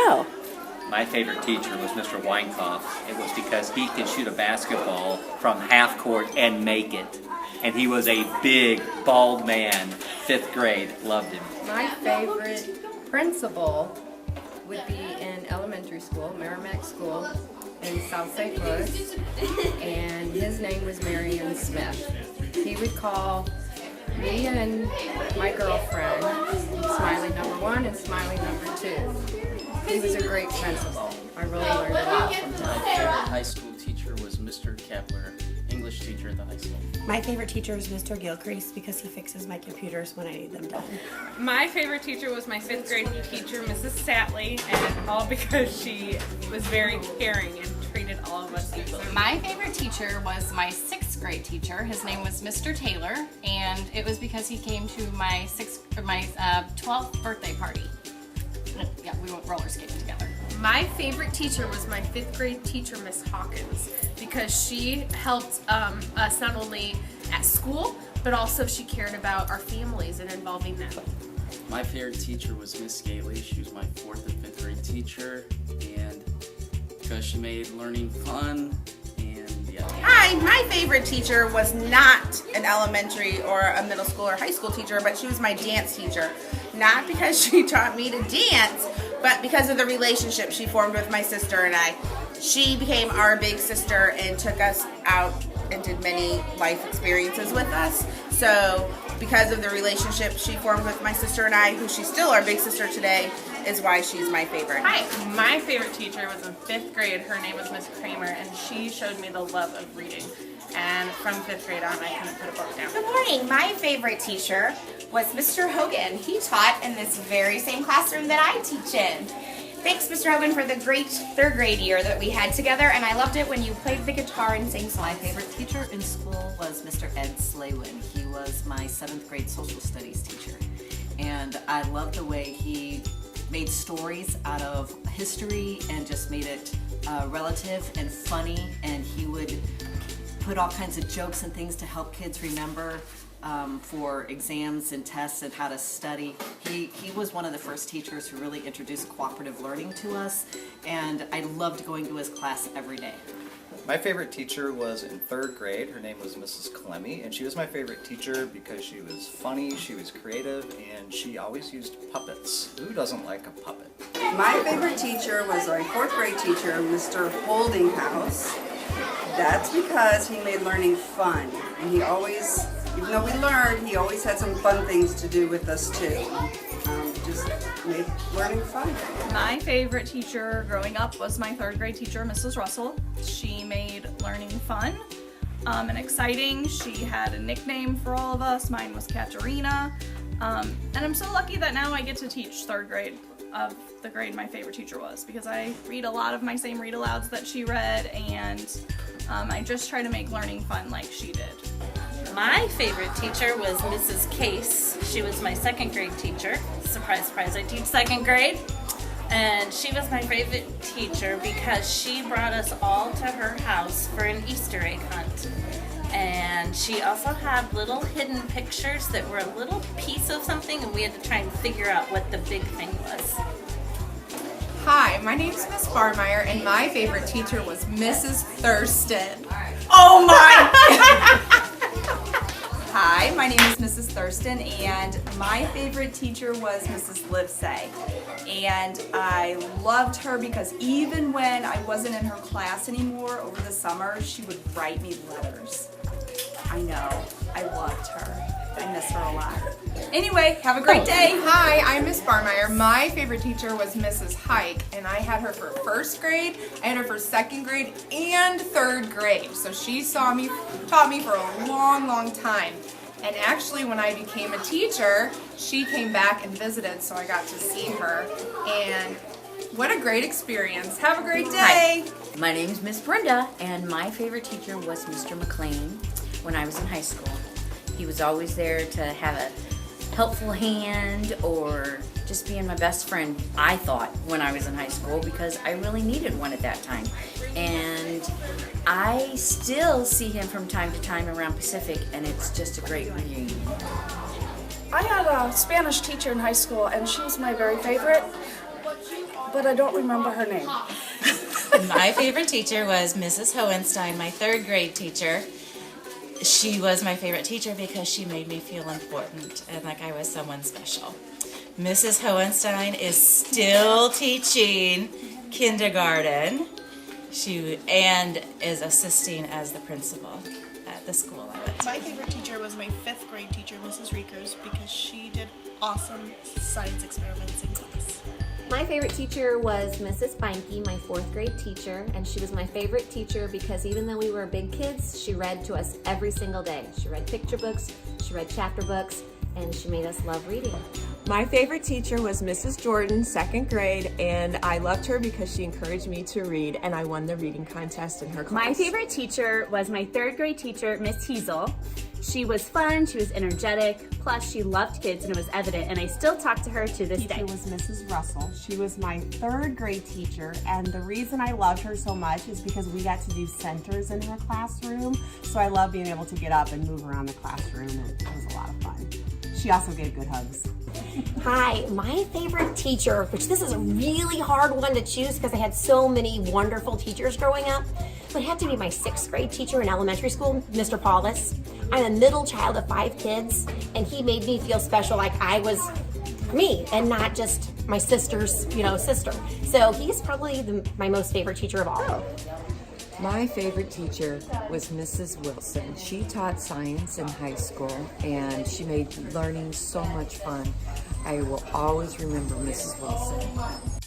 go. My favorite teacher was Mr. Weinkoff. It was because he could shoot a basketball from half court and make it. And he was a big, bald man. 5th grade. Loved him. My favorite principal would be in elementary school, Merrimack School in South St. Louis, and his name was Marion Smith. He would call me and my girlfriend Smiley number 1 and Smiley number 2. He was a great principal. I really learned a lot from him. My favorite high school teacher was Mr. Kepler, English teacher at the high school. My favorite teacher is Mr. Gilcrease because he fixes my computers when I need them done. My favorite teacher was my 5th grade teacher, Mrs. Satley, and all because she was very caring and treated all of us equally. My favorite teacher was my 6th grade teacher. His name was Mr. Taylor, and it was because he came to my 12th birthday party. Yeah, we went roller skating together. My favorite teacher was my 5th grade teacher, Miss Hawkins, because she helped us not only at school, but also she cared about our families and involving them. My favorite teacher was Miss Gately. She was my 4th and 5th grade teacher, and because she made learning fun, and yeah. Hi, my favorite teacher was not an elementary or a middle school or high school teacher, but she was my dance teacher. Not because she taught me to dance, but because of the relationship she formed with my sister and I. She became our big sister and took us out and did many life experiences with us. So because of the relationship she formed with my sister and I, who she's still our big sister today, is why she's my favorite. Hi, my favorite teacher was in 5th grade. Her name was Miss Kramer, and she showed me the love of reading. And from 5th grade on, I couldn't put a book down. Good morning. My favorite teacher was Mr. Hogan. He taught in this very same classroom that I teach in. Thanks, Mr. Hogan, for the great 3rd grade year that we had together, and I loved it when you played the guitar and sang songs. My favorite teacher in school was Mr. Ed Slaywin. He was my 7th grade social studies teacher, and I loved the way he made stories out of history and just made it relative and funny, and he would put all kinds of jokes and things to help kids remember for exams and tests and how to study. He was one of the first teachers who really introduced cooperative learning to us, and I loved going to his class every day. My favorite teacher was in 3rd grade. Her name was Mrs. Clemmy, and she was my favorite teacher because she was funny, she was creative, and she always used puppets. Who doesn't like a puppet? My favorite teacher was our 4th grade teacher, Mr. Holdinghouse. That's because he made learning fun, and he always, even though we learned, he always had some fun things to do with us too. Just made learning fun. My favorite teacher growing up was my 3rd grade teacher, Mrs. Russell. She made learning fun and exciting. She had a nickname for all of us. Mine was Katerina. And I'm so lucky that now I get to teach 3rd grade of the grade my favorite teacher was, because I read a lot of my same read-alouds that she read, and I just try to make learning fun like she did. My favorite teacher was Mrs. Case. She was my 2nd grade teacher. Surprise, surprise, I teach 2nd grade. And she was my favorite teacher because she brought us all to her house for an Easter egg hunt. And she also had little hidden pictures that were a little piece of something, and we had to try and figure out what the big thing was. Hi, my name is Miss Barmeyer, and my favorite teacher was Mrs. Thurston. Oh my! Hi, my name is Mrs. Thurston, and my favorite teacher was Mrs. Livesay. And I loved her because even when I wasn't in her class anymore over the summer, she would write me letters. I know, I loved her. I miss her a lot. Anyway, have a great day. Hi, I'm Miss Barmeyer. My favorite teacher was Mrs. Hike, and I had her for 1st grade, I had her for 2nd grade, and 3rd grade. So she taught me for a long, long time. And actually, when I became a teacher, she came back and visited, so I got to see her. And what a great experience. Have a great day. Hi, my name's Miss Brenda, and my favorite teacher was Mr. McLean when I was in high school. He was always there to have a helpful hand or just being my best friend, I thought, when I was in high school, because I really needed one at that time. And I still see him from time to time around Pacific, and it's just a great reunion. I had a Spanish teacher in high school, and she was my very favorite but I don't remember her name. My favorite teacher was Mrs. Hohenstein, my third grade teacher. She was my favorite teacher because she made me feel important and like I was someone special. Mrs. Hohenstein is still teaching kindergarten. She is assisting as the principal at the school I went to. My favorite teacher was my 5th grade teacher, Mrs. Riekers, because she did awesome science experiments in class. My favorite teacher was Mrs. Feinke, my 4th grade teacher, and she was my favorite teacher because even though we were big kids, she read to us every single day. She read picture books, she read chapter books, and she made us love reading. My favorite teacher was Mrs. Jordan, 2nd grade, and I loved her because she encouraged me to read, and I won the reading contest in her class. My favorite teacher was my 3rd grade teacher, Miss Hazel. She was fun, she was energetic, plus she loved kids and it was evident, and I still talk to her to this day. Was Mrs. Russell. She was my 3rd grade teacher, and the reason I loved her so much is because we got to do centers in her classroom, so I love being able to get up and move around the classroom, and it was a lot of fun. She also gave good hugs. Hi, my favorite teacher, which this is a really hard one to choose because I had so many wonderful teachers growing up, would have to be my 6th grade teacher in elementary school, Mr. Paulus. I'm a middle child of 5 kids, and he made me feel special like I was me and not just my sister's, sister. So he's probably my most favorite teacher of all. My favorite teacher was Mrs. Wilson. She taught science in high school and she made learning so much fun. I will always remember Mrs. Wilson.